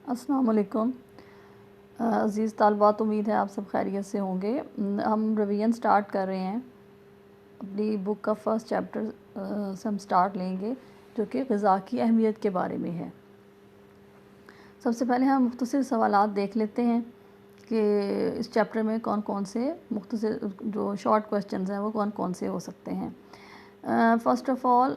السلام علیکم عزیز طالبات، امید ہے آپ سب خیریت سے ہوں گے۔ ہم ریویژن سٹارٹ کر رہے ہیں، اپنی بک کا فرسٹ چیپٹر سے ہم سٹارٹ لیں گے، جو کہ غذا کی اہمیت کے بارے میں ہے۔ سب سے پہلے ہم مختصر سوالات دیکھ لیتے ہیں کہ اس چیپٹر میں کون کون سے مختصر جو شارٹ کویسچنز ہیں وہ کون کون سے ہو سکتے ہیں۔ فرسٹ آف آل،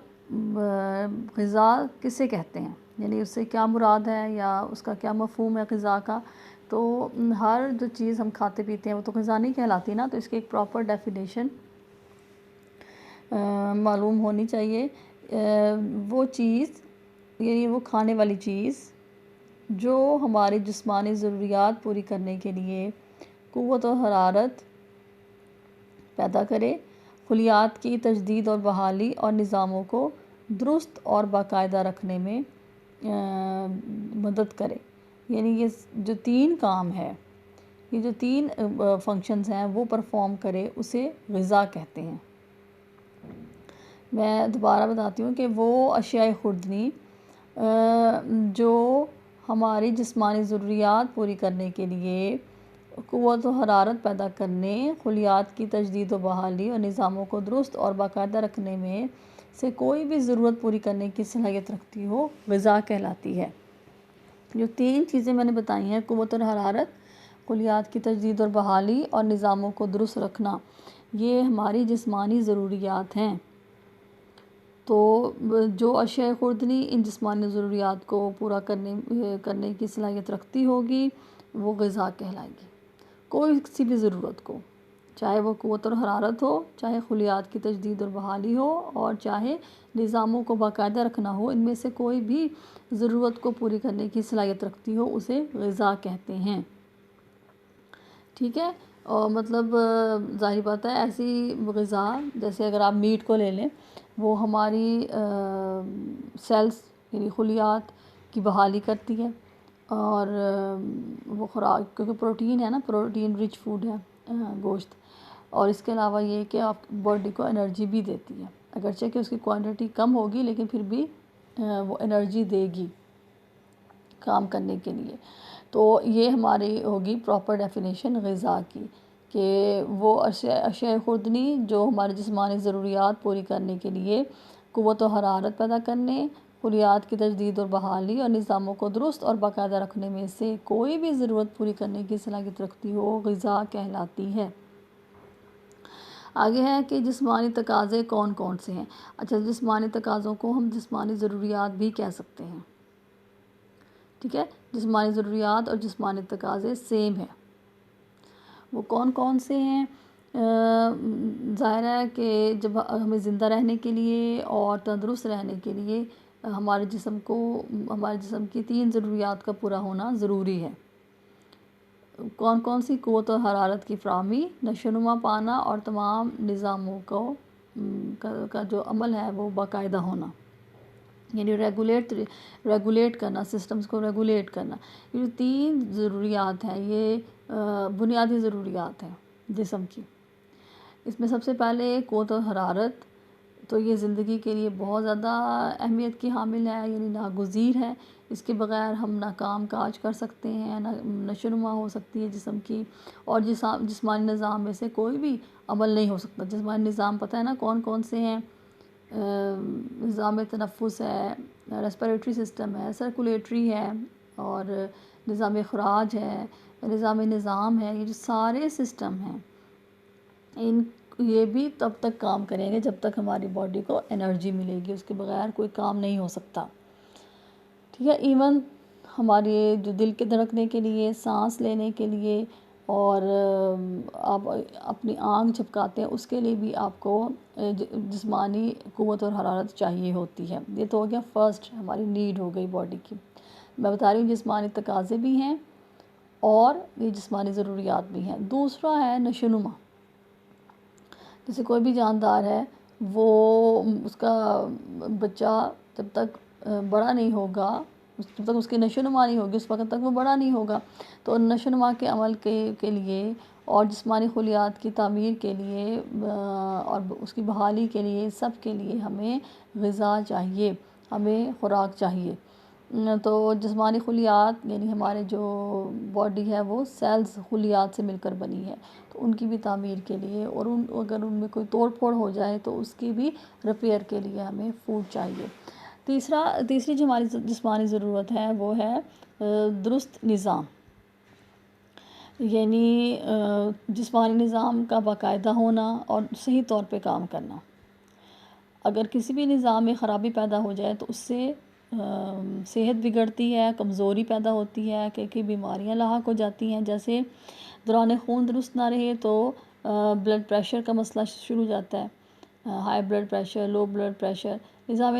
غذا کسے کہتے ہیں، یعنی اس سے کیا مراد ہے یا اس کا کیا مفہوم ہے غذا کا۔ تو ہر جو چیز ہم کھاتے پیتے ہیں وہ تو غذا نہیں کہلاتی نا، تو اس کی ایک پراپر ڈیفینیشن معلوم ہونی چاہیے۔ وہ چیز یعنی وہ کھانے والی چیز جو ہماری جسمانی ضروریات پوری کرنے کے لیے قوت و حرارت پیدا کرے، خلیات کی تجدید اور بحالی اور نظاموں کو درست اور باقاعدہ رکھنے میں مدد کرے۔ یعنی یہ جو تین کام ہے، یہ جو تین فنکشنز ہیں وہ پرفارم کرے، اسے غذا کہتے ہیں۔ میں دوبارہ بتاتی ہوں کہ وہ اشیاء خوردنی جو ہماری جسمانی ضروریات پوری کرنے کے لیے قوت و حرارت پیدا کرنے، خلیات کی تجدید و بحالی اور نظاموں کو درست اور باقاعدہ رکھنے میں سے کوئی بھی ضرورت پوری کرنے کی صلاحیت رکھتی ہو، غذا کہلاتی ہے۔ جو تین چیزیں میں نے بتائی ہیں، قوت و حرارت، خلیات کی تجدید اور بحالی اور نظاموں کو درست رکھنا، یہ ہماری جسمانی ضروریات ہیں۔ تو جو اشیاء خوردنی ان جسمانی ضروریات کو پورا کرنے کی صلاحیت رکھتی ہوگی وہ غذا کہلائے گی۔ کوئی کسی بھی ضرورت کو، چاہے وہ قوت اور حرارت ہو، چاہے خلیات کی تجدید اور بحالی ہو، اور چاہے نظاموں کو باقاعدہ رکھنا ہو، ان میں سے کوئی بھی ضرورت کو پوری کرنے کی صلاحیت رکھتی ہو، اسے غذا کہتے ہیں۔ ٹھیک ہے، اور مطلب ظاہر بات ہے ایسی غذا، جیسے اگر آپ میٹ کو لے لیں، وہ ہماری سیلز یعنی خلیات کی بحالی کرتی ہے، اور وہ خوراک کیونکہ پروٹین ہے نا، پروٹین رچ فوڈ ہے گوشت، اور اس کے علاوہ یہ کہ آپ باڈی کو انرجی بھی دیتی ہے، اگرچہ کہ اس کی کوانٹٹی کم ہوگی لیکن پھر بھی وہ انرجی دے گی کام کرنے کے لیے۔ تو یہ ہماری ہوگی پراپر ڈیفینیشن غذا کی، کہ وہ اشیاء خوردنی جو ہماری جسمانی ضروریات پوری کرنے کے لیے قوت و حرارت پیدا کرنے، خلیات کی تجدید اور بحالی اور نظاموں کو درست اور باقاعدہ رکھنے میں سے کوئی بھی ضرورت پوری کرنے کی صلاحیت رکھتی ہو، غذا کہلاتی ہے۔ آگے ہے کہ جسمانی تقاضے کون کون سے ہیں۔ اچھا، جسمانی تقاضوں کو ہم جسمانی ضروریات بھی کہہ سکتے ہیں۔ ٹھیک ہے، جسمانی ضروریات اور جسمانی تقاضے سیم ہیں۔ وہ کون کون سے ہیں؟ ظاہر ہے کہ جب ہمیں زندہ رہنے کے لیے اور تندرست رہنے کے لیے ہمارے جسم کی تین ضروریات کا پورا ہونا ضروری ہے۔ کون کون سی؟ قوت و حرارت کی فراہمی، نشو و نما پانا، اور تمام نظاموں کا جو عمل ہے وہ باقاعدہ ہونا، یعنی ریگولیٹ کرنا، سسٹمز کو ریگولیٹ کرنا۔ یہ جو تین ضروریات ہیں یہ بنیادی ضروریات ہیں جسم کی۔ اس میں سب سے پہلے قوت و حرارت، تو یہ زندگی کے لیے بہت زیادہ اہمیت کی حامل ہے، یعنی ناگزیر ہے۔ اس کے بغیر ہم نہ کام کاج کر سکتے ہیں، نہ نشو و نما ہو سکتی ہے جسم کی، اور جسمانی نظام میں سے کوئی بھی عمل نہیں ہو سکتا۔ جسمانی نظام پتہ ہے نا کون کون سے ہیں؟ نظام تنفس ہے، ریسپیریٹری سسٹم ہے، سرکولیٹری ہے، اور نظام اخراج ہے، نظام ہے۔ یہ جو سارے سسٹم ہیں یہ بھی تب تک کام کریں گے جب تک ہماری باڈی کو انرجی ملے گی، اس کے بغیر کوئی کام نہیں ہو سکتا۔ ٹھیک ہے، ایون ہمارے جو دل کے دھڑکنے کے لیے، سانس لینے کے لیے، اور آپ اپنی آنکھ جھپکاتے ہیں اس کے لیے بھی آپ کو جسمانی قوت اور حرارت چاہیے ہوتی ہے۔ یہ تو ہو گیا فرسٹ، ہماری نیڈ ہو گئی باڈی کی۔ میں بتا رہی ہوں جسمانی تقاضے بھی ہیں اور یہ جسمانی ضروریات بھی ہیں۔ دوسرا ہے نشو و نما۔ جیسے کوئی بھی جاندار ہے، وہ اس کا بچہ جب تک بڑا نہیں ہوگا، جب تک اس کی نشو و نما نہیں ہوگی، اس وقت تک وہ بڑا نہیں ہوگا۔ تو نشو و نما کے عمل کے لیے اور جسمانی خلیات کی تعمیر کے لیے اور اس کی بحالی کے لیے، سب کے لیے ہمیں غذا چاہیے، ہمیں خوراک چاہیے۔ تو جسمانی خلیات یعنی ہمارے جو باڈی ہے وہ سیلز خلیات سے مل کر بنی ہے، تو ان کی بھی تعمیر کے لیے، اور اگر ان میں کوئی توڑ پھوڑ ہو جائے تو اس کی بھی ریپیئر کے لیے ہمیں فوڈ چاہیے۔ تیسری جو ہماری جسمانی ضرورت ہے وہ ہے درست نظام، یعنی جسمانی نظام کا باقاعدہ ہونا اور صحیح طور پہ کام کرنا۔ اگر کسی بھی نظام میں خرابی پیدا ہو جائے تو اس سے صحت بگڑتی ہے، کمزوری پیدا ہوتی ہے، کئی بیماریاں لاحق ہو جاتی ہیں، جیسے دوران خون درست نہ رہے تو بلڈ پریشر کا مسئلہ شروع ہو جاتا ہے، high blood pressure, low blood pressure.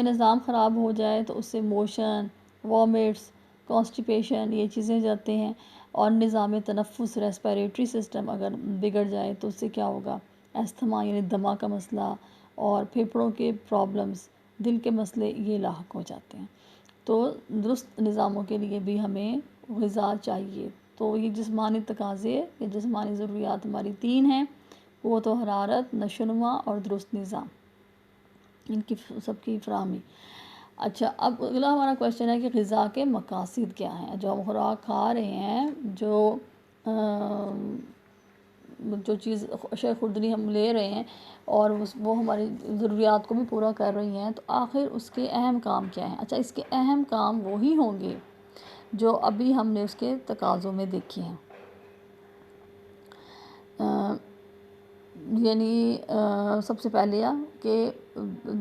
نظام خراب ہو جائے تو اس سے موشن، وامٹس، کانسٹیپیشن یہ چیزیں جاتے ہیں، اور نظام تنفس، ریسپیریٹری سسٹم اگر بگڑ جائے تو اس سے کیا ہوگا، استھما یعنی دمہ کا مسئلہ، اور پھیپھڑوں کے پرابلمز، دل کے مسئلے یہ لاحق ہو جاتے ہیں۔ تو درست نظاموں کے لیے بھی ہمیں غذا چاہیے۔ تو یہ جسمانی تقاضے، یہ جسمانی ضروریات ہماری 3 ہیں: قوت و حرارت، نشو و نما اور درست نظام، ان کی سب کی فراہمی۔ اچھا، اب اگلا ہمارا کویشچن ہے کہ غذا کے مقاصد کیا ہیں؟ جو ہم خوراک کھا رہے ہیں، جو چیز اشیاء خوردنی ہم لے رہے ہیں اور وہ ہماری ضروریات کو بھی پورا کر رہی ہیں، تو آخر اس کے اہم کام کیا ہیں؟ اچھا، اس کے اہم کام وہی ہوں گے جو ابھی ہم نے اس کے تقاضوں میں دیکھے ہیں، یعنی سب سے پہلے کہ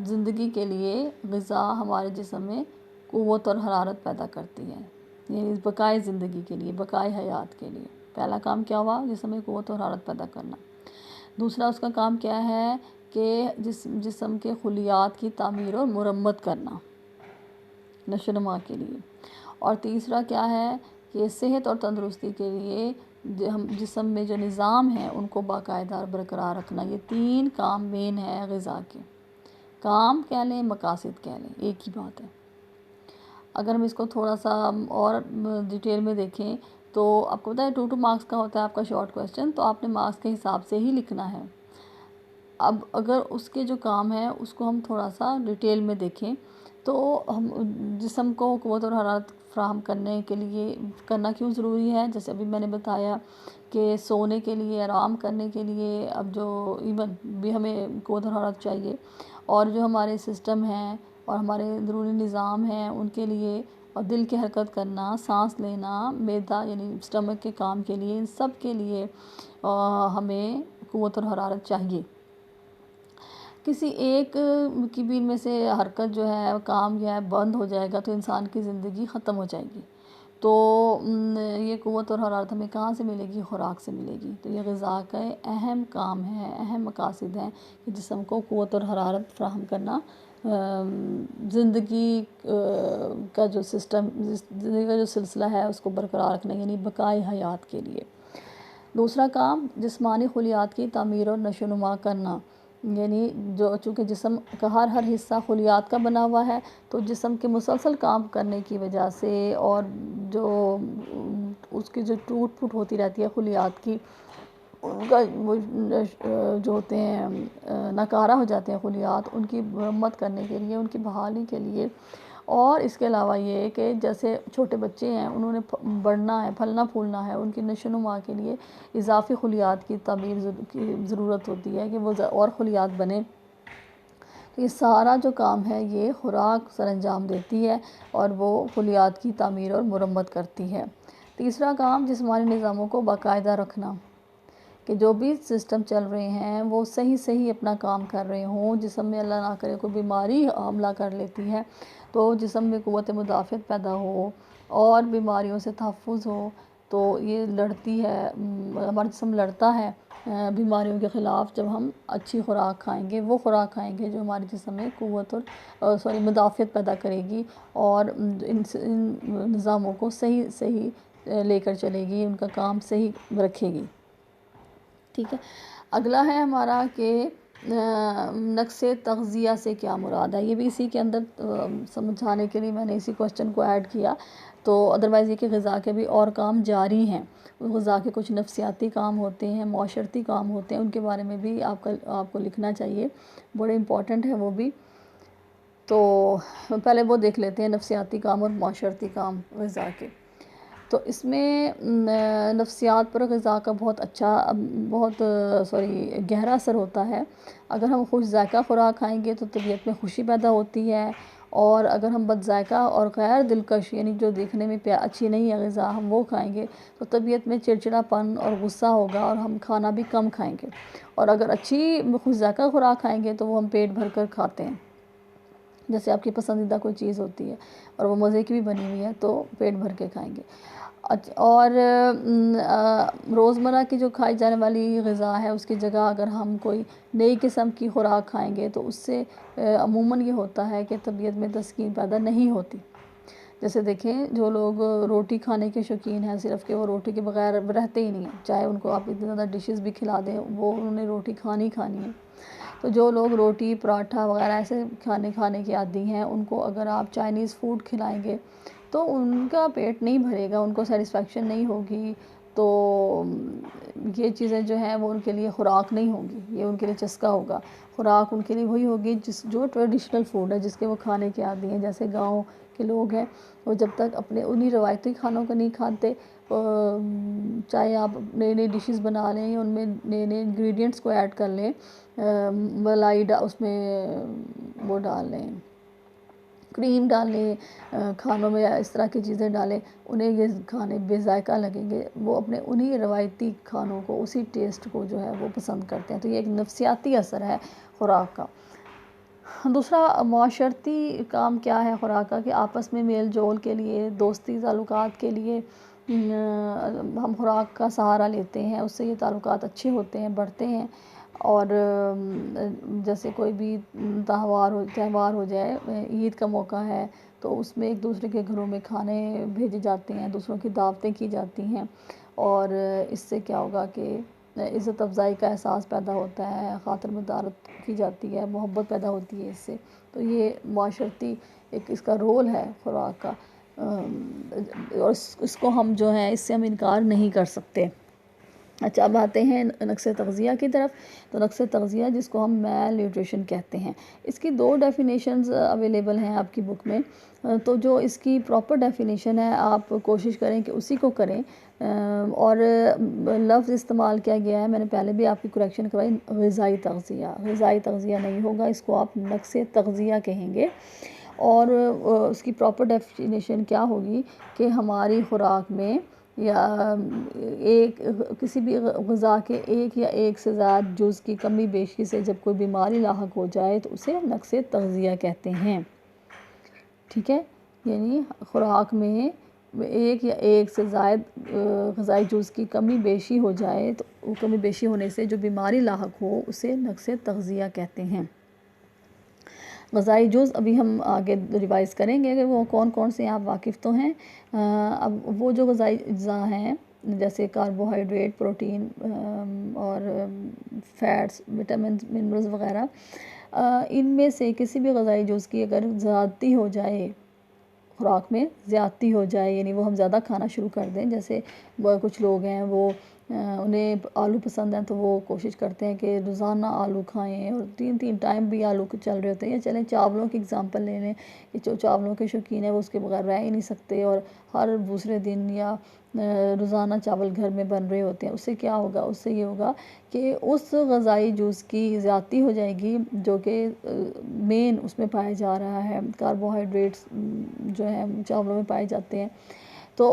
زندگی کے لیے غذا ہمارے جسم میں قوت اور حرارت پیدا کرتی ہے، یعنی بقائے زندگی کے لیے، بقائے حیات کے لیے پہلا کام کیا ہوا، جسم میں قوت اور حرارت پیدا کرنا۔ دوسرا اس کا کام کیا ہے کہ جسم کے خلیات کی تعمیر اور مرمت کرنا، نشو و نما کے لیے۔ اور تیسرا کیا ہے کہ صحت اور تندرستی کے لیے جسم میں جو نظام ہیں ان کو باقاعدہ اور برقرار رکھنا۔ یہ 3 کام مین ہے غذا کے، کام کہہ لیں، مقاصد کہہ لیں، ایک ہی بات ہے۔ اگر ہم اس کو تھوڑا سا اور ڈیٹیل میں دیکھیں تو آپ کو پتہ ہے 2 مارکس کا ہوتا ہے آپ کا شارٹ کویشچن، تو آپ نے مارکس کے حساب سے ہی لکھنا ہے۔ اب اگر اس کے جو کام ہے اس کو ہم تھوڑا سا ڈیٹیل میں دیکھیں تو ہم جسم کو قوت اور حرارت فراہم کرنے کے لیے کرنا کیوں ضروری ہے، جیسے ابھی میں نے بتایا کہ سونے کے لیے، آرام کرنے کے لیے، اب جو ایون بھی ہمیں قوت اور حرارت چاہیے، اور جو ہمارے سسٹم ہیں اور ہمارے ضروری نظام ہیں ان کے لیے، اور دل کی حرکت کرنا، سانس لینا، معدہ یعنی اسٹمک کے کام کے لیے، ان سب کے لیے ہمیں قوت اور حرارت چاہیے۔ کسی ایک کی بھی میں سے حرکت جو ہے، کام جو ہے بند ہو جائے گا تو انسان کی زندگی ختم ہو جائے گی۔ تو یہ قوت اور حرارت ہمیں کہاں سے ملے گی؟ خوراک سے ملے گی۔ تو یہ غذا کا اہم کام ہے، اہم مقاصد ہیں کہ جسم کو قوت اور حرارت فراہم کرنا، زندگی کا جو سسٹم، زندگی کا جو سلسلہ ہے اس کو برقرار رکھنا، یعنی بقائے حیات کے لیے۔ دوسرا کام جسمانی خلیات کی تعمیر اور نشو و نما کرنا، یعنی چونکہ جسم کا ہر حصہ خلیات کا بنا ہوا ہے، تو جسم کے مسلسل کام کرنے کی وجہ سے اور جو اس کی جو ٹوٹ پھوٹ ہوتی رہتی ہے خلیات کی، ان کا جو ہوتے ہیں ناکارہ ہو جاتے ہیں خلیات، ان کی مرمت کرنے کے لیے، ان کی بحالی کے لیے، اور اس کے علاوہ یہ کہ جیسے چھوٹے بچے ہیں انہوں نے بڑھنا ہے، پھلنا پھولنا ہے، ان کی نشو و نما کے لیے اضافی خلیات کی تعمیر کی ضرورت ہوتی ہے کہ وہ اور خلیات بنے۔ یہ سارا جو کام ہے یہ خوراک سر انجام دیتی ہے اور وہ خلیات کی تعمیر اور مرمت کرتی ہے۔ تیسرا کام جسمانی نظاموں کو باقاعدہ رکھنا، کہ جو بھی سسٹم چل رہے ہیں وہ صحیح اپنا کام کر رہے ہوں، جسم میں اللہ نہ کرے کوئی بیماری حملہ کر لیتی ہے تو جسم میں قوت مدافعت پیدا ہو اور بیماریوں سے تحفظ ہو، تو یہ لڑتی ہے، ہمارا جسم لڑتا ہے بیماریوں کے خلاف جب ہم اچھی خوراک کھائیں گے، وہ خوراک کھائیں گے جو ہمارے جسم میں قوت اور مدافعت پیدا کرے گی اور ان نظاموں کو صحیح لے کر چلے گی، ان کا کام صحیح رکھے گی۔ ٹھیک ہے، اگلا ہے ہمارا کہ نقص تغذیہ سے کیا مراد ہے۔ یہ بھی اسی کے اندر سمجھانے کے لیے میں نے اسی کویشچن کو ایڈ کیا۔ تو ادروائز یہ کہ غذا کے بھی اور کام جاری ہیں، غذا کے کچھ نفسیاتی کام ہوتے ہیں، معاشرتی کام ہوتے ہیں، ان کے بارے میں بھی آپ کو لکھنا چاہیے، بڑے امپورٹنٹ ہیں وہ بھی۔ تو پہلے وہ دیکھ لیتے ہیں نفسیاتی کام اور معاشرتی کام غذا کے۔ تو اس میں نفسیات پر غذا کا بہت اچھا گہرا اثر ہوتا ہے۔ اگر ہم خوش ذائقہ خوراک کھائیں گے تو طبیعت میں خوشی پیدا ہوتی ہے، اور اگر ہم بد ذائقہ اور غیر دلکش یعنی جو دیکھنے میں اچھی نہیں ہے غذا ہم وہ کھائیں گے تو طبیعت میں چڑچڑا پن اور غصہ ہوگا، اور ہم کھانا بھی کم کھائیں گے۔ اور اگر اچھی خوش ذائقہ خوراک کھائیں گے تو وہ ہم پیٹ بھر کر کھاتے ہیں، جیسے آپ کی پسندیدہ کوئی چیز ہوتی ہے اور وہ مزے کی بھی بنی ہوئی ہے تو پیٹ بھر کے کھائیں گے۔ اور روزمرہ کی جو کھائی جانے والی غذا ہے اس کی جگہ اگر ہم کوئی نئی قسم کی خوراک کھائیں گے تو اس سے عموماً یہ ہوتا ہے کہ طبیعت میں تسکین پیدا نہیں ہوتی۔ جیسے دیکھیں جو لوگ روٹی کھانے کے شوقین ہیں، صرف کہ وہ روٹی کے بغیر رہتے ہی نہیں ہیں، چاہے ان کو آپ اتنی زیادہ ڈشز بھی کھلا دیں وہ انہوں نے روٹی کھانی ہے۔ تو جو لوگ روٹی پراٹھا وغیرہ ایسے کھانے کے عادی ہیں، ان کو اگر آپ چائنیز فوڈ کھلائیں گے تو ان کا پیٹ نہیں بھرے گا، ان کو سیٹسفیکشن نہیں ہوگی، تو یہ چیزیں جو ہیں وہ ان کے لیے خوراک نہیں ہوگی، یہ ان کے لیے چسکا ہوگا۔ خوراک ان کے لیے وہی ہوگی جو ٹریڈیشنل فوڈ ہے جس کے وہ کھانے کے عادی ہیں۔ جیسے گاؤں کے لوگ ہیں وہ جب تک اپنے انہی روایتی کھانوں کو نہیں کھاتے، چاہے آپ نئی نئی ڈشز بنا لیں، ان میں نئے نئے انگریڈینٹس کو ایڈ کر لیں، ملائی اس میں وہ ڈال لیں، کریم ڈال لیں، کھانوں میں اس طرح کی چیزیں ڈالیں، انہیں یہ کھانے بے ذائقہ لگیں گے، وہ اپنے انہی روایتی کھانوں کو اسی ٹیسٹ کو جو ہے وہ پسند کرتے ہیں۔ تو یہ ایک نفسیاتی اثر ہے خوراک کا۔ دوسرا معاشرتی کام کیا ہے خوراک کا، کہ آپس میں میل جول کے لیے، دوستی تعلقات کے لیے ہم خوراک کا سہارا لیتے ہیں، اس سے یہ تعلقات اچھے ہوتے ہیں، بڑھتے ہیں۔ اور جیسے کوئی بھی تہوار ہو جائے، عید کا موقع ہے تو اس میں ایک دوسرے کے گھروں میں کھانے بھیجے جاتے ہیں، دوسروں کی دعوتیں کی جاتی ہیں، اور اس سے کیا ہوگا کہ عزت افزائی کا احساس پیدا ہوتا ہے، خاطر مدارت کی جاتی ہے، محبت پیدا ہوتی ہے اس سے۔ تو یہ معاشرتی ایک اس کا رول ہے خوراک کا، اور اس کو ہم جو ہے اس سے ہم انکار نہیں کر سکتے۔ اچھا، اب آتے ہیں نقص تغذیہ کی طرف۔ تو نقص تغذیہ جس کو ہم میل نیوٹریشن کہتے ہیں، اس کی 2 ڈیفینیشنز اویلیبل ہیں آپ کی بک میں۔ تو جو اس کی پراپر ڈیفینیشن ہے آپ کوشش کریں کہ اسی کو کریں، اور لفظ استعمال کیا گیا ہے، میں نے پہلے بھی آپ کی کریکشن کروائی، غذائی تغذیہ۔ غذائی تغذیہ نہیں ہوگا، اس کو آپ نقص تغذیہ کہیں گے۔ اور اس کی پراپر ڈیفینیشن کیا ہوگی کہ ہماری خوراک میں یا کسی بھی غذا کے ایک یا ایک سے زیادہ جز کی کمی بیشی سے جب کوئی بیماری لاحق ہو جائے تو اسے نقص تغذیہ کہتے ہیں۔ ٹھیک ہے، یعنی خوراک میں ایک یا ایک سے زائد غذائی جز کی کمی بیشی ہو جائے تو وہ کمی بیشی ہونے سے جو بیماری لاحق ہو اسے نقص تغذیہ کہتے ہیں۔ غذائی جز ابھی ہم آگے ریوائز کریں گے کہ وہ کون کون سے آپ واقف تو ہیں۔ اب وہ جو غذائی اجزاء ہیں جیسے کاربوہائیڈریٹ، پروٹین اور فیٹس، وٹامنز، منرلز وغیرہ، ان میں سے کسی بھی غذائی جز کی اگر زیادتی ہو جائے، خوراک میں زیادتی ہو جائے، یعنی وہ ہم زیادہ کھانا شروع کر دیں، جیسے کچھ لوگ ہیں وہ انہیں آلو پسند ہیں تو وہ کوشش کرتے ہیں کہ روزانہ آلو کھائیں، اور 3 ٹائم بھی آلو کے چل رہے ہوتے ہیں۔ یا چلیں چاولوں کی اگزامپل لے لیں، کہ جو چاولوں کے شوقین ہیں وہ اس کے بغیر رہ ہی نہیں سکتے، اور ہر دوسرے دن یا روزانہ چاول گھر میں بن رہے ہوتے ہیں۔ اس سے کیا ہوگا، اس سے یہ ہوگا کہ اس غذائی جز کی زیادتی ہو جائے گی جو کہ مین اس میں پایا جا رہا ہے، کاربوہائیڈریٹس جو ہیں چاولوں میں پائے جاتے ہیں۔ تو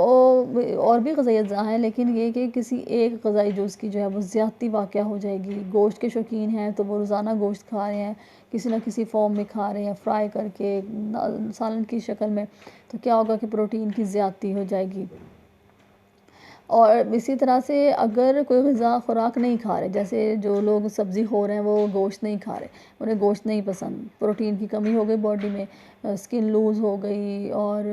اور بھی غذائی اجزاء ہیں، لیکن یہ کہ کسی ایک غذائی جز کی جو ہے وہ زیادتی واقع ہو جائے گی۔ گوشت کے شوقین ہیں تو وہ روزانہ گوشت کھا رہے ہیں، کسی نہ کسی فارم میں کھا رہے ہیں، فرائی کر کے، سالن کی شکل میں، تو کیا ہوگا کہ پروٹین کی زیادتی ہو جائے گی۔ اور اسی طرح سے اگر کوئی غذا خوراک نہیں کھا رہے، جیسے جو لوگ سبزی خور ہیں وہ گوشت نہیں کھا رہے، انہیں گوشت نہیں پسند، پروٹین کی کمی ہو گئی باڈی میں، سکن لوز ہو گئی اور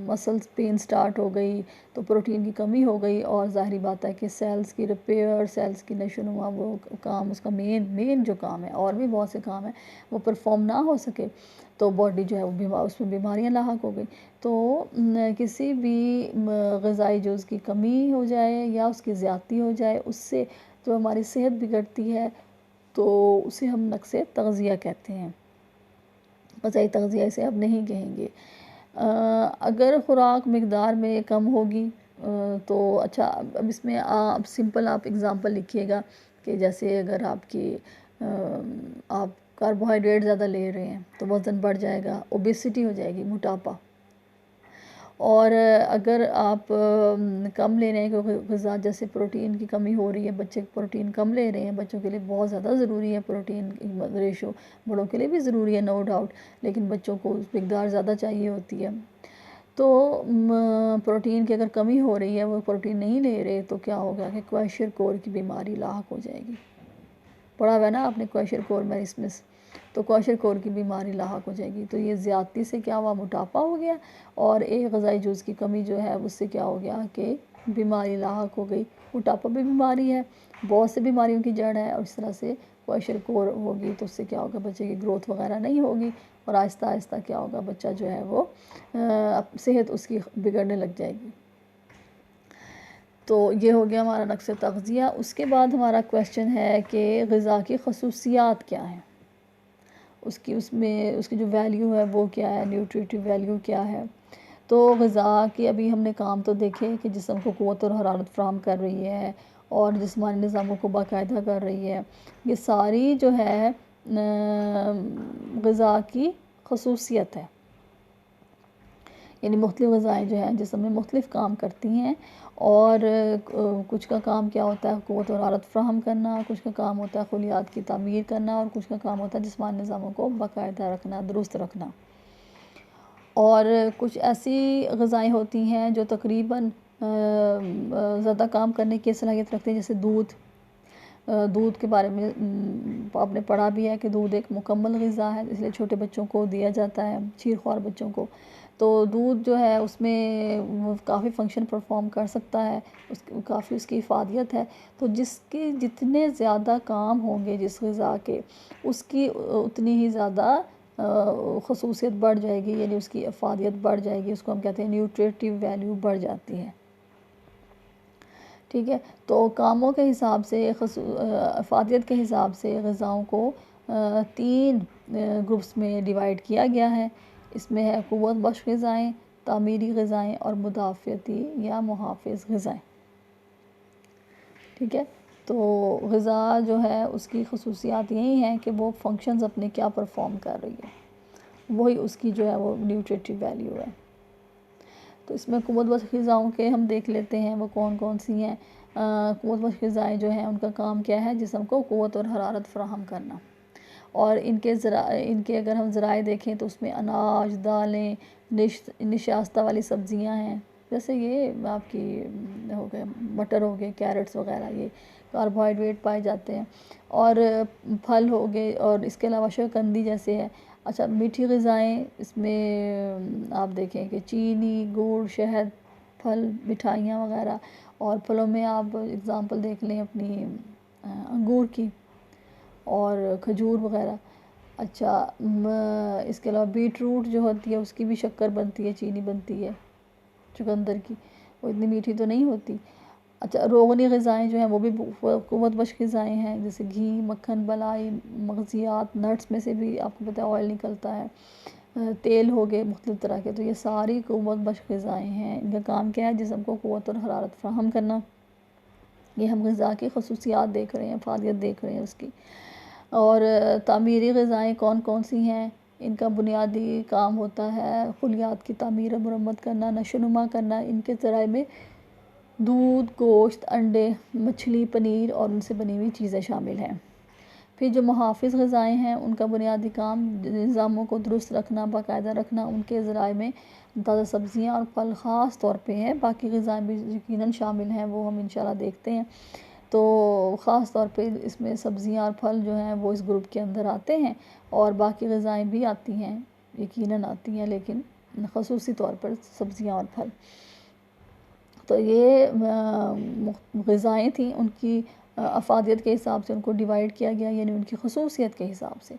مسلز پین سٹارٹ ہو گئی، تو پروٹین کی کمی ہو گئی، اور ظاہری بات ہے کہ سیلز کی ریپیئر، سیلز کی نشو و نما، وہ کام اس کا مین جو کام ہے، اور بھی بہت سے کام ہیں، وہ پرفارم نہ ہو سکے تو باڈی جو ہے وہ اس میں بیماریاں لاحق ہو گئی۔ تو کسی بھی غذائی جز کی کمی ہو جائے یا اس کی زیادتی ہو جائے، اس سے جو ہماری صحت بگڑتی ہے تو اسے ہم نقص تغذیہ کہتے ہیں۔ غذائی تغذیہ اسے اب نہیں کہیں گے۔ اگر خوراک مقدار میں کم ہوگی تو اچھا، اب اس میں آپ سمپل آپ اگزامپل لکھیے گا کہ جیسے اگر آپ کاربوہائیڈریٹ زیادہ لے رہے ہیں تو وزن بڑھ جائے گا، اوبیسٹی ہو جائے گی، موٹاپا۔ اور اگر آپ کم لے رہے ہیں کیونکہ غذا جیسے پروٹین کی کمی ہو رہی ہے، بچے پروٹین کم لے رہے ہیں، بچوں کے لیے بہت زیادہ ضروری ہے پروٹین کی ریشو، بڑوں کے لیے بھی ضروری ہے نو ڈاؤٹ، لیکن بچوں کو مقدار زیادہ چاہیے ہوتی ہے۔ تو پروٹین کی اگر کمی ہو رہی ہے، وہ پروٹین نہیں لے رہے، تو کیا ہوگا کہ کوائشرکور کی بیماری لاحق ہو جائے گی۔ پڑھا ہوا ہے نا آپ نے کوائشرکور میرسمس، تو کوائشرکور کی بیماری لاحق ہو جائے گی۔ تو یہ زیادتی سے کیا ہوا، موٹاپا ہو گیا، اور ایک غذائی جز کی کمی جو ہے اس سے کیا ہو گیا کہ بیماری لاحق ہو گئی۔ موٹاپا بھی بیماری ہے، بہت سے بیماریوں کی جڑ ہے، اور اس طرح سے کوائشرکور ہوگی تو اس سے کیا ہوگا، بچے کی گروتھ وغیرہ نہیں ہوگی، اور آہستہ آہستہ کیا ہوگا، بچہ جو ہے وہ صحت اس کی بگڑنے لگ جائے گی۔ تو یہ ہو گیا ہمارا نقص تغذیہ۔ اس کے بعد ہمارا کویشچن ہے کہ غذا کی خصوصیات کیا ہیں، اس کی جو ویلیو ہے وہ کیا ہے، نیوٹریٹیو ویلیو کیا ہے۔ تو غذا کی ابھی ہم نے کام تو دیکھے کہ جسم کو قوت اور حرارت فراہم کر رہی ہے اور جسمانی نظاموں کو باقاعدہ کر رہی ہے۔ یہ ساری جو ہے غذا کی خصوصیت ہے، یعنی مختلف غذائیں جو ہیں جسم میں مختلف کام کرتی ہیں، اور کچھ کا کام کیا ہوتا ہے، قوت اور حرارت فراہم کرنا، کچھ کا کام ہوتا ہے خلیات کی تعمیر کرنا، اور کچھ کا کام ہوتا ہے جسمانی نظاموں کو باقاعدہ رکھنا، درست رکھنا۔ اور کچھ ایسی غذائیں ہوتی ہیں جو تقریباً زیادہ کام کرنے کی صلاحیت رکھتے ہیں، جیسے دودھ کے بارے میں آپ نے پڑھا بھی ہے کہ دودھ ایک مکمل غذا ہے، اس لیے چھوٹے بچوں کو دیا جاتا ہے، چیرخوار بچوں کو۔ تو دودھ جو ہے اس میں کافی فنکشن پرفارم کر سکتا ہے، کافی اس کی افادیت ہے۔ تو جس کے جتنے زیادہ کام ہوں گے جس غذا کے، اس کی اتنی ہی زیادہ خصوصیت بڑھ جائے گی، یعنی اس کی افادیت بڑھ جائے گی، اس کو ہم کہتے ہیں نیوٹریٹیو ویلیو بڑھ جاتی ہے۔ ٹھیک ہے، تو کاموں کے حساب سے، افادیت کے حساب سے غذاؤں کو 3 گروپس میں ڈیوائیڈ کیا گیا ہے۔ اس میں ہے قوت بخش غذائیں، تعمیری غذائیں، اور مدافعتی یا محافظ غذائیں۔ ٹھیک ہے، تو غذا جو ہے اس کی خصوصیات یہی ہیں کہ وہ فنکشنز اپنے کیا پرفارم کر رہی ہے، وہی اس کی جو ہے وہ نیوٹریٹیو ویلیو ہے۔ تو اس میں قوت بخش غذاؤں کے ہم دیکھ لیتے ہیں وہ کون کون سی ہیں۔ قوت بخش غذائیں جو ہیں ان کا کام کیا ہے، جسم کو قوت اور حرارت فراہم کرنا، اور ان کے اگر ہم ذرائع دیکھیں تو اس میں اناج، دالیں، نشاستہ والی سبزیاں ہیں، جیسے یہ آپ کی ہو گئے مٹر ہو گئے، کیرٹس وغیرہ، یہ کاربوہائیڈریٹ پائے جاتے ہیں، اور پھل ہو گئے، اور اس کے علاوہ شوکندی جیسے ہے۔ اچھا، میٹھی غذائیں اس میں آپ دیکھیں کہ چینی، گڑ، شہد، پھل، مٹھائیاں وغیرہ، اور پھلوں میں آپ اگزامپل دیکھ لیں اپنی انگور کی اور کھجور وغیرہ۔ اچھا، اس کے علاوہ بیٹ روٹ جو ہوتی ہے اس کی بھی شکر بنتی ہے، چینی بنتی ہے چقندر کی، وہ اتنی میٹھی تو نہیں ہوتی۔ اچھا، روغنی غذائیں جو ہیں وہ بھی قوت بخش غذائیں ہیں، جیسے گھی، مکھن، بلائی، مغزیات، نٹس میں سے بھی آپ کو پتہ ہے آئل نکلتا ہے، تیل ہو گئے مختلف طرح کے، تو یہ ساری قوت بخش غذائیں ہیں۔ ان کا کام کیا ہے، جسم کو قوت اور حرارت فراہم کرنا۔ یہ ہم غذا کی خصوصیات دیکھ رہے ہیں، افادیت دیکھ رہے ہیں اس کی۔ اور تعمیری غذائیں کون کون سی ہیں، ان کا بنیادی کام ہوتا ہے خلیات کی تعمیر اور مرمت کرنا، نشو و نما کرنا۔ ان کے ذرائع میں دودھ، گوشت، انڈے، مچھلی، پنیر اور ان سے بنی ہوئی چیزیں شامل ہیں۔ پھر جو محافظ غذائیں ہیں ان کا بنیادی کام نظاموں کو درست رکھنا، باقاعدہ رکھنا۔ ان کے ذرائع میں تازہ سبزیاں اور پھل خاص طور پہ ہیں، باقی غذائیں بھی یقیناً شامل ہیں، وہ ہم انشاءاللہ دیکھتے ہیں۔ تو خاص طور پہ اس میں سبزیاں اور پھل جو ہیں وہ اس گروپ کے اندر آتے ہیں، اور باقی غذائیں بھی آتی ہیں، یقیناً آتی ہیں، لیکن خصوصی طور پر سبزیاں اور پھل۔ تو یہ غذائیں تھیں، ان کی افادیت کے حساب سے ان کو ڈیوائیڈ کیا گیا، یعنی ان کی خصوصیت کے حساب سے۔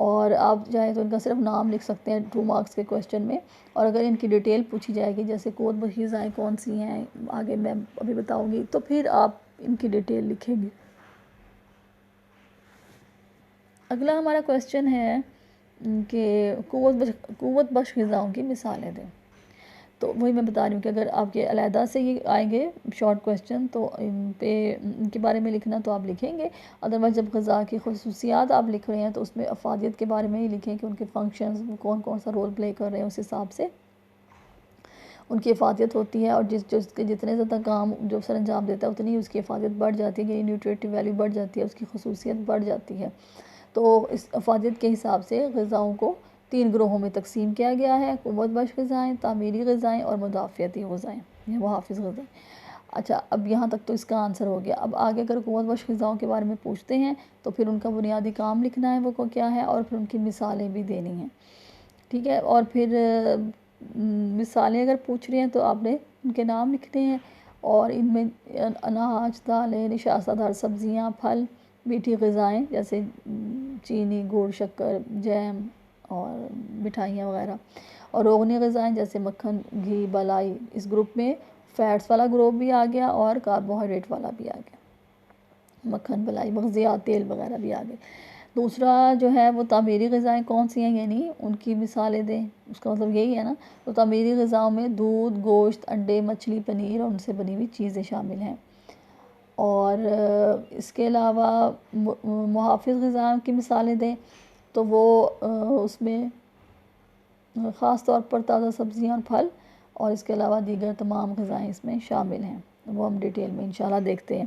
اور آپ چاہیں تو ان کا صرف نام لکھ سکتے ہیں 2 مارکس کے کویشچن میں، اور اگر ان کی ڈیٹیل پوچھی جائے گی جیسے قوت بخش غذائیں کون سی ہیں، آگے میں ابھی بتاؤں گی، تو پھر آپ ان کی ڈیٹیل لکھیں گے۔ اگلا ہمارا کویشچن ہے کہ قوت بخش غذاؤں کی مثالیں دیں. تو وہی میں بتا رہی ہوں کہ اگر آپ کے علیحدہ سے یہ آئیں گے شارٹ کویسچن تو ان کے بارے میں لکھنا تو آپ لکھیں گے. ادروائز جب غذا کی خصوصیات آپ لکھ رہے ہیں تو اس میں افادیت کے بارے میں ہی لکھیں کہ ان کے فنکشنز کون کون سا رول پلے کر رہے ہیں، اس حساب سے ان کی افادیت ہوتی ہے. اور جس کے جتنے زیادہ کام جو سر انجام دیتا ہے اتنی اس کی افادیت بڑھ جاتی ہے، یعنی نیوٹریٹو ویلیو بڑھ جاتی ہے، اس کی خصوصیت بڑھ جاتی ہے. تو اس افادیت کے حساب سے غذاؤں کو 3 گروہوں میں تقسیم کیا گیا ہے: قوت بخش غذائیں، تعمیری غذائیں اور مدافعتی غذائیں یا محافظ غذائیں. اچھا، اب یہاں تک تو اس کا آنسر ہو گیا. اب آگے اگر قوت بخش غذاؤں کے بارے میں پوچھتے ہیں تو پھر ان کا بنیادی کام لکھنا ہے وہ کو کیا ہے، اور پھر ان کی مثالیں بھی دینی ہیں. ٹھیک ہے، اور پھر مثالیں اگر پوچھ رہے ہیں تو آپ نے ان کے نام لکھنے ہیں، اور ان میں اناج، دالیں، نشاستہ دار سبزیاں، پھل، میٹھی غذائیں جیسے چینی، گڑ، شکر، جیم اور مٹھائیاں وغیرہ، اور روغنی غذائیں جیسے مکھن، گھی، بالائی. اس گروپ میں فیٹس والا گروپ بھی آ گیا اور کاربوہائیڈریٹ والا بھی آ گیا، مکھن، بالائی، مغزیات، تیل وغیرہ بھی آ گئے. دوسرا جو ہے وہ تعمیری غذائیں کون سی ہیں، یعنی ان کی مثالیں دیں. اس کا مطلب یہی ہے نا. تو تعمیری غذاؤں میں دودھ، گوشت، انڈے، مچھلی، پنیر اور ان سے بنی ہوئی چیزیں شامل ہیں. اور اس کے علاوہ محافظ غذاؤں کی مثالیں دیں تو وہ اس میں خاص طور پر تازہ سبزیاں اور پھل، اور اس کے علاوہ دیگر تمام غذائیں اس میں شامل ہیں. وہ ہم ڈیٹیل میں انشاءاللہ دیکھتے ہیں.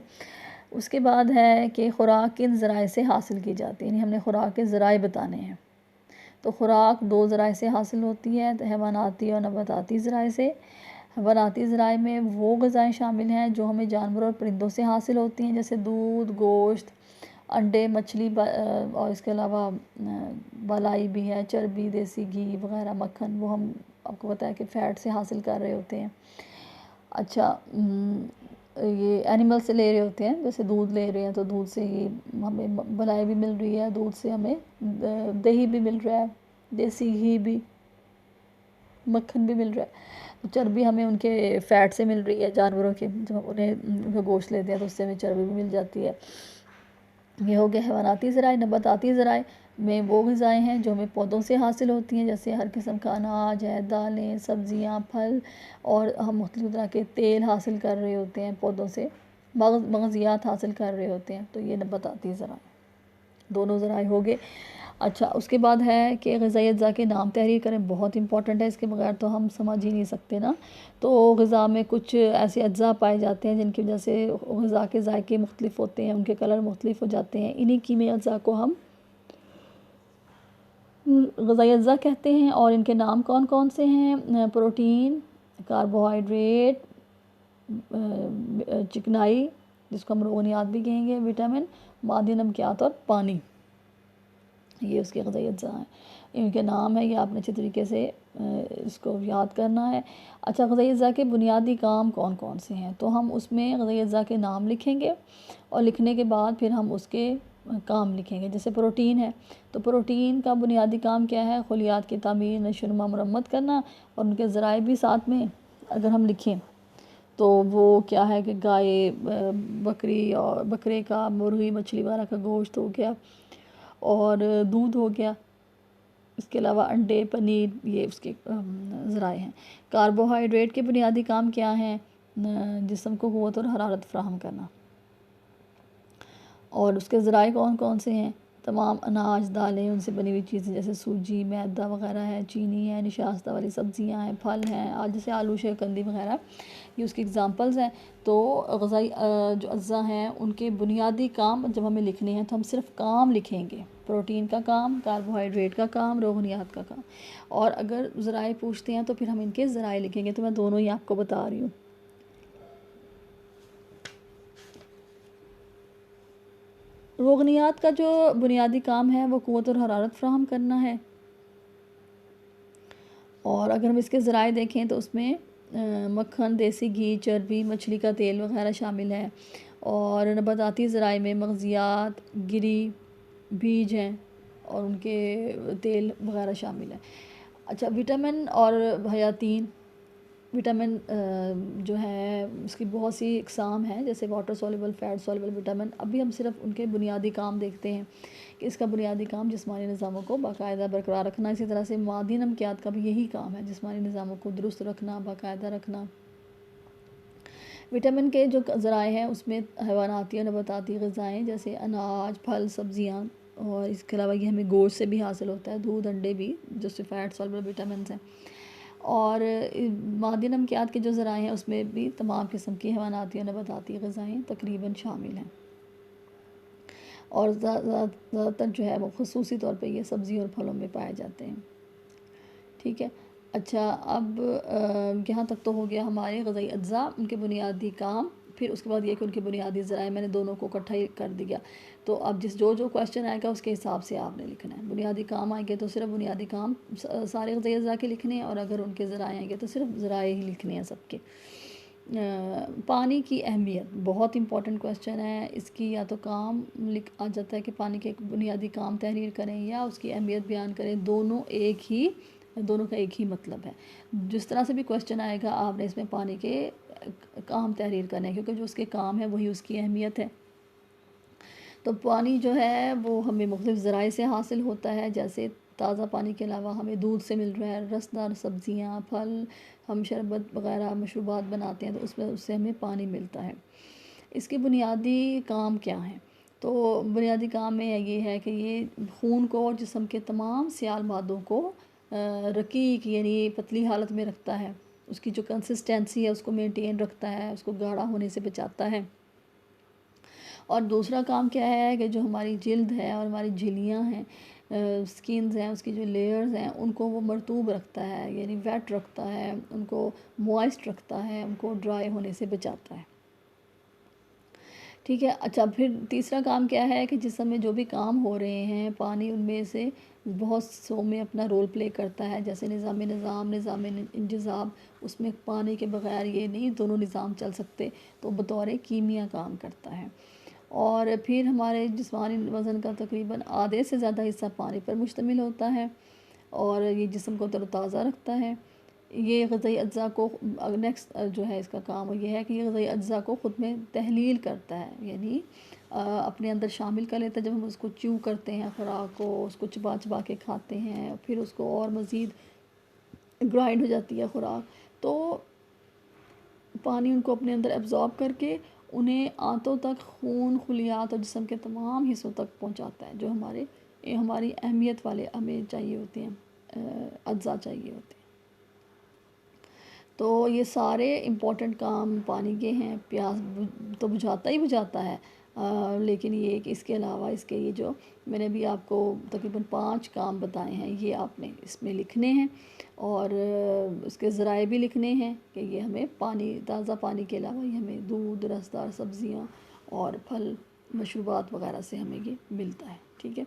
اس کے بعد ہے کہ خوراک کن ذرائع سے حاصل کی جاتی ہے، یعنی ہم نے خوراک کے ذرائع بتانے ہیں. تو خوراک 2 ذرائع سے حاصل ہوتی ہے، حیواناتی اور نباتاتی ذرائع سے. حیواناتی ذرائع میں وہ غذائیں شامل ہیں جو ہمیں جانوروں اور پرندوں سے حاصل ہوتی ہیں، جیسے دودھ، گوشت، انڈے، مچھلی، اور اس کے علاوہ بالائی بھی ہے، چربی، دیسی گھی وغیرہ، مکھن، وہ ہم آپ کو پتہ ہے کہ فیٹ سے حاصل کر رہے ہوتے ہیں. اچھا، یہ اینیمل سے لے رہے ہوتے ہیں، جیسے دودھ لے رہے ہیں تو دودھ سے ہی ہمیں بالائی بھی مل رہی ہے، دودھ سے ہمیں دہی بھی مل رہا ہے، دیسی گھی بھی، مکھن بھی مل رہا ہے. چربی ہمیں ان کے فیٹ سے مل رہی ہے، جانوروں کے، جب انہیں ان کا گوشت لیتے ہیں تو اس سے ہمیں چربی بھی مل جاتی ہے. یہ ہو گیا حیواناتی ذرائع. نباتاتی ذرائع میں وہ غذائیں ہیں جو ہمیں پودوں سے حاصل ہوتی ہیں، جیسے ہر قسم کا اناج ہے، دالیں، سبزیاں، پھل، اور ہم مختلف طرح کے تیل حاصل کر رہے ہوتے ہیں پودوں سے، مغزیات حاصل کر رہے ہوتے ہیں. تو یہ نباتاتی ذرائع، دونوں ذرائع ہو گئے. اچھا، اس کے بعد ہے کہ غذائی اجزاء کے نام تحریر کریں. بہت امپورٹنٹ ہے، اس کے بغیر تو ہم سمجھ ہی نہیں سکتے نا. تو غذا میں کچھ ایسے اجزاء پائے جاتے ہیں جن کی وجہ سے غذا کے ذائقے مختلف ہوتے ہیں، ان کے کلر مختلف ہو جاتے ہیں. انہی کیمیائی اجزاء کو ہم غذائی اجزاء کہتے ہیں. اور ان کے نام کون کون سے ہیں؟ پروٹین، کاربوہائیڈریٹ، چکنائی جس کو ہم روغنیات بھی کہیں گے، وٹامن، معدنی نمکیات اور پانی. یہ اس کے غذائی اجزاء ہیں. ان کے نام ہے، یہ آپ نے اچھے طریقے سے اس کو یاد کرنا ہے. اچھا، غذائی اجزاء کے بنیادی کام کون کون سے ہیں؟ تو ہم اس میں غذائی اجزاء کے نام لکھیں گے، اور لکھنے کے بعد پھر ہم اس کے کام لکھیں گے. جیسے پروٹین ہے تو پروٹین کا بنیادی کام کیا ہے؟ خلیات کی تعمیر، نشو و نما، مرمت کرنا. اور ان کے ذرائع بھی ساتھ میں اگر ہم لکھیں تو وہ کیا ہے کہ گائے، بکری اور بکرے کا، مرغی، مچھلی وغیرہ کا گوشت ہو گیا، اور دودھ ہو گیا. اس کے علاوہ انڈے، پنیر، یہ اس کے ذرائع ہیں. کاربوہائیڈریٹ کے بنیادی کام کیا ہیں؟ جسم کو قوت اور حرارت فراہم کرنا. اور اس کے ذرائع کون کون سے ہیں؟ تمام اناج، دالیں، ان سے بنی ہوئی چیزیں جیسے سوجی، میدا وغیرہ ہے، چینی ہے، نشاستہ والی سبزیاں ہیں، پھل ہیں، جیسے آلو، شیرکندی وغیرہ، یہ اس کی اگزامپلز ہیں. تو غذائی جو اجزاء ہیں ان کے بنیادی کام جب ہمیں لکھنے ہیں تو ہم صرف کام لکھیں گے. پروٹین کا کام، کاربوہائیڈریٹ کا کام، روغنیات کا کام. اور اگر ذرائع پوچھتے ہیں تو پھر ہم ان کے ذرائع لکھیں گے. تو میں دونوں ہی آپ کو بتا رہی ہوں. روغنیات کا جو بنیادی کام ہے وہ قوت اور حرارت فراہم کرنا ہے. اور اگر ہم اس کے ذرائع دیکھیں تو اس میں مکھن، دیسی گھی، چربی، مچھلی کا تیل وغیرہ شامل ہے. اور نباتاتی ذرائع میں مغزیات، گری، بیج ہیں اور ان کے تیل وغیرہ شامل ہیں. اچھا، وٹامن اور حیاتین وٹامن جو ہے اس کی بہت سی اقسام ہیں، جیسے واٹر سولیبل، فیٹ سولیبل وٹامن. ابھی ہم صرف ان کے بنیادی کام دیکھتے ہیں کہ اس کا بنیادی کام جسمانی نظاموں کو باقاعدہ برقرار رکھنا. اسی طرح سے معدنی نمکیات کا بھی یہی کام ہے، جسمانی نظاموں کو درست رکھنا، باقاعدہ رکھنا. وٹامن کے جو ذرائع ہیں اس میں حیواناتی اور نباتاتی غذائیں جیسے اناج، پھل، سبزیاں، اور اس کے علاوہ یہ ہمیں گوشت سے بھی حاصل ہوتا ہے، دودھ، انڈے بھی، جو سے فیٹ سولیبل وٹامنس ہیں. اور معدنی نمکیات کے جو ذرائع ہیں اس میں بھی تمام قسم کی حیواناتی اور نباتاتی غذائیں تقریباً شامل ہیں، اور زیادہ تر جو ہے وہ خصوصی طور پہ یہ سبزیوں اور پھلوں میں پائے جاتے ہیں. ٹھیک ہے. اچھا، اب یہاں تک تو ہو گیا ہمارے غذائی اجزاء، ان کے بنیادی کام. پھر اس کے بعد یہ کہ ان کے بنیادی ذرائع، میں نے دونوں کو اکٹھا ہی کر دیا. تو اب جو کویشچن آئے گا اس کے حساب سے آپ نے لکھنا ہے. بنیادی کام آئیں گے تو صرف بنیادی کام سارے غذائی اجزاء کے لکھنے ہیں، اور اگر ان کے ذرائع آئیں گے تو صرف ذرائع ہی لکھنے ہیں سب کے. پانی کی اہمیت بہت امپورٹنٹ کویشچن ہے. اس کی یا تو کام آ جاتا ہے کہ پانی کے بنیادی کام تحریر کریں یا اس کی اہمیت بیان کریں. دونوں کا ایک ہی مطلب ہے. جس طرح سے بھی کویشچن آئے گا آپ نے اس میں پانی کے کام تحریر کرنے ہیں، کیونکہ جو اس کے کام ہے وہی اس کی اہمیت ہے. تو پانی جو ہے وہ ہمیں مختلف ذرائع سے حاصل ہوتا ہے، جیسے تازہ پانی کے علاوہ ہمیں دودھ سے مل رہا ہے، رسدار سبزیاں، پھل، ہم شربت وغیرہ مشروبات بناتے ہیں تو اس سے ہمیں پانی ملتا ہے. اس کے بنیادی کام کیا ہیں؟ تو بنیادی کام میں یہ ہے کہ یہ خون کو اور جسم کے تمام سیال مادوں کو رقیق یعنی پتلی حالت میں رکھتا ہے. اس کی جو کنسسٹنسی ہے اس کو مینٹین رکھتا ہے، اس کو گاڑھا ہونے سے بچاتا ہے. اور دوسرا کام کیا ہے کہ جو ہماری جلد ہے اور ہماری جھلیاں ہیں، سکینز ہیں، اس کی جو لیئرز ہیں، ان کو وہ مرطوب رکھتا ہے، یعنی ویٹ رکھتا ہے، ان کو موائسٹ رکھتا ہے، ان کو ڈرائی ہونے سے بچاتا ہے. ٹھیک ہے. اچھا، پھر تیسرا کام کیا ہے کہ جسم میں جو بھی کام ہو رہے ہیں پانی ان میں سے بہت سو میں اپنا رول پلے کرتا ہے، جیسے نظام انجذاب. اس میں پانی کے بغیر یہ نہیں دونوں نظام چل سکتے، تو بطور کیمیا کام کرتا ہے. اور پھر ہمارے جسمانی وزن کا تقریباً آدھے سے زیادہ حصہ پانی پر مشتمل ہوتا ہے، اور یہ جسم کو تر و تازہ رکھتا ہے. یہ غذائی اجزاء کو نیکسٹ جو ہے اس کا کام یہ ہے کہ یہ غذائی اجزاء کو خود میں تحلیل کرتا ہے، یعنی اپنے اندر شامل کر لیتا ہے. جب ہم اس کو چیو کرتے ہیں خوراک کو، اس کو چبا چبا کے کھاتے ہیں، پھر اس کو اور مزید گرائنڈ ہو جاتی ہے خوراک، تو پانی ان کو اپنے اندر ایبزارب کر کے انہیں آنتوں تک، خون، خلیات اور جسم کے تمام حصوں تک پہنچاتا ہے، جو ہماری اہمیت والے ہمیں چاہیے ہوتے ہیں، اجزاء چاہیے ہوتے ہیں. تو یہ سارے امپورٹنٹ کام پانی کے ہیں. پیاس تو بجھاتا ہے، لیکن یہ کہ اس کے علاوہ اس کے یہ جو میں نے بھی آپ کو تقریباً 5 کام بتائے ہیں، یہ آپ نے اس میں لکھنے ہیں، اور اس کے ذرائع بھی لکھنے ہیں کہ یہ ہمیں تازہ پانی کے علاوہ یہ ہمیں دودھ، رسدار سبزیاں اور پھل، مشروبات وغیرہ سے ہمیں یہ ملتا ہے. ٹھیک ہے.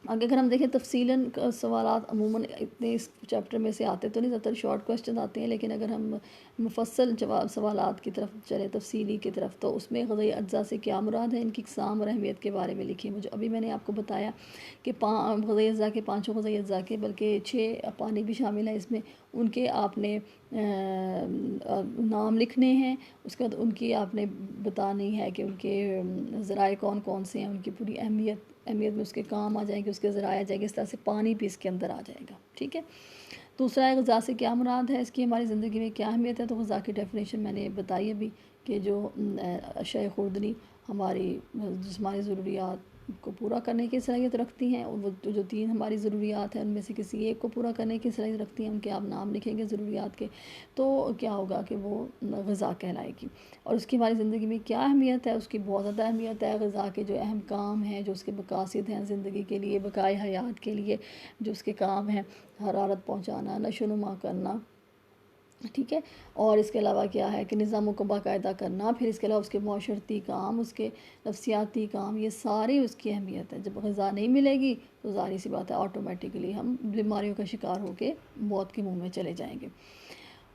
آگے اگر ہم دیکھیں تفصیلاً سوالات عموماً اتنے اس چیپٹر میں سے آتے تو نہیں، زیادہ تر شارٹ کویشچن آتے ہیں، لیکن اگر ہم مفصل سوالات کی طرف چلیں، تفصیلی کی طرف، تو اس میں غذائی اجزاء سے کیا مراد ہے، ان کی اقسام اور اہمیت کے بارے میں لکھیں. مجھے ابھی میں نے آپ کو بتایا کہ غذائی اجزاء کے 5 غذائی اجزاء کے بلکہ 6 پانی بھی شامل ہے اس میں، ان کے آپ نے نام لکھنے ہیں. اس کے بعد ان کی آپ نے بتانی ہے کہ ان کے ذرائع کون کون سے ہیں، ان کی پوری اہمیت میں اس کے کام آ جائیں گے، اس کے ذرائع آ جائیں گے. اس طرح سے پانی بھی اس کے اندر آ جائے گا. ٹھیک ہے. دوسرا ہے غذا سے کیا مراد ہے، اس کی ہماری زندگی میں کیا اہمیت ہے. تو غذا کی ڈیفینیشن میں نے بتائی ابھی کہ جو اشیاء خوردنی ہماری جسمانی ضروریات کو پورا کرنے کی صلاحیت رکھتی ہیں، اور وہ جو 3 ہماری ضروریات ہیں ان میں سے کسی ایک کو پورا کرنے کی صلاحیت رکھتی ہیں، ان کے آپ نام لکھیں گے ضروریات کے، تو کیا ہوگا کہ وہ غذا کہلائے گی. اور اس کی ہماری زندگی میں کیا اہمیت ہے، اس کی بہت زیادہ اہمیت ہے. غذا کے جو اہم کام ہیں، جو اس کے مقاصد ہیں زندگی کے لیے، بقائے حیات کے لیے جو اس کے کام ہیں، حرارت پہنچانا، نشو و نما کرنا. ٹھیک ہے. اور اس کے علاوہ کیا ہے کہ نظاموں کو باقاعدہ کرنا. پھر اس کے علاوہ اس کے معاشرتی کام، اس کے نفسیاتی کام، یہ ساری اس کی اہمیت ہے. جب غذا نہیں ملے گی تو ظاہر سی بات ہے آٹومیٹکلی ہم بیماریوں کا شکار ہو کے موت کے منہ میں چلے جائیں گے.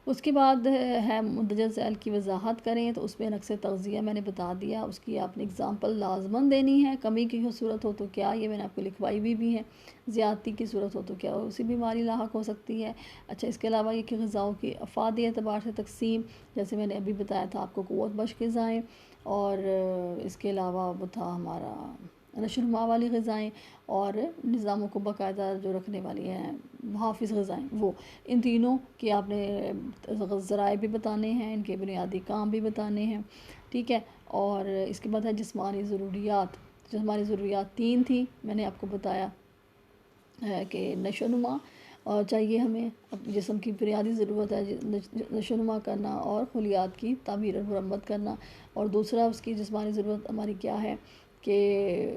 اس کے بعد ہے مندرجہ ذیل کی وضاحت کریں، تو اس میں نقص تغذیہ میں نے بتا دیا، اس کی آپ نے اگزامپل لازماً دینی ہے، کمی کی صورت ہو تو کیا، یہ میں نے آپ کو لکھوائی بھی ہے، زیادتی کی صورت ہو تو کیا اسی بیماری لاحق ہو سکتی ہے۔ اچھا، اس کے علاوہ یہ کہ غذاؤں کی افادی اعتبار سے تقسیم، جیسے میں نے ابھی بتایا تھا آپ کو قوت بخش غذائیں، اور اس کے علاوہ وہ تھا ہمارا نشو و نما والی غذائیں، اور نظاموں کو باقاعدہ جو رکھنے والی ہیں حافظ غذائیں، وہ ان تینوں کی آپ نے ذرائع بھی بتانے ہیں، ان کے بنیادی کام بھی بتانے ہیں، ٹھیک ہے۔ اور اس کے بعد ہے جسمانی ضروریات۔ جسمانی ضروریات 3 تھیں، میں نے آپ کو بتایا ہے کہ نشو و نما چاہیے ہمیں، جسم کی بنیادی ضرورت ہے نشو و نما کرنا اور خلیات کی تعمیر اور مرمت کرنا، اور دوسرا اس کی جسمانی ضرورت ہماری کیا ہے کہ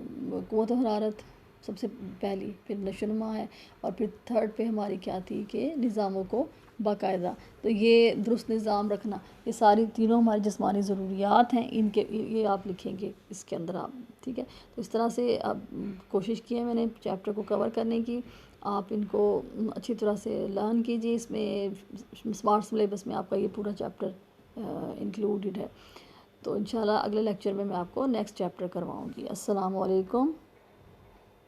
قوت و حرارت سب سے پہلی، پھر نشو و نما ہے، اور پھر تھرڈ پہ ہماری کیا تھی کہ نظاموں کو باقاعدہ، تو یہ درست نظام رکھنا، یہ ساری تینوں ہماری جسمانی ضروریات ہیں، ان کے یہ آپ لکھیں گے اس کے اندر آپ، ٹھیک ہے۔ تو اس طرح سے اب کوشش کی ہے میں نے چیپٹر کو کور کرنے کی، آپ ان کو اچھی طرح سے لرن کیجیے، اس میں اسمارٹ سلیبس میں آپ کا یہ پورا چیپٹر انکلوڈڈ ہے۔ تو انشاءاللہ اگلے لیکچر میں آپ کو نیکسٹ چیپٹر کرواؤں گی۔ السلام علیکم۔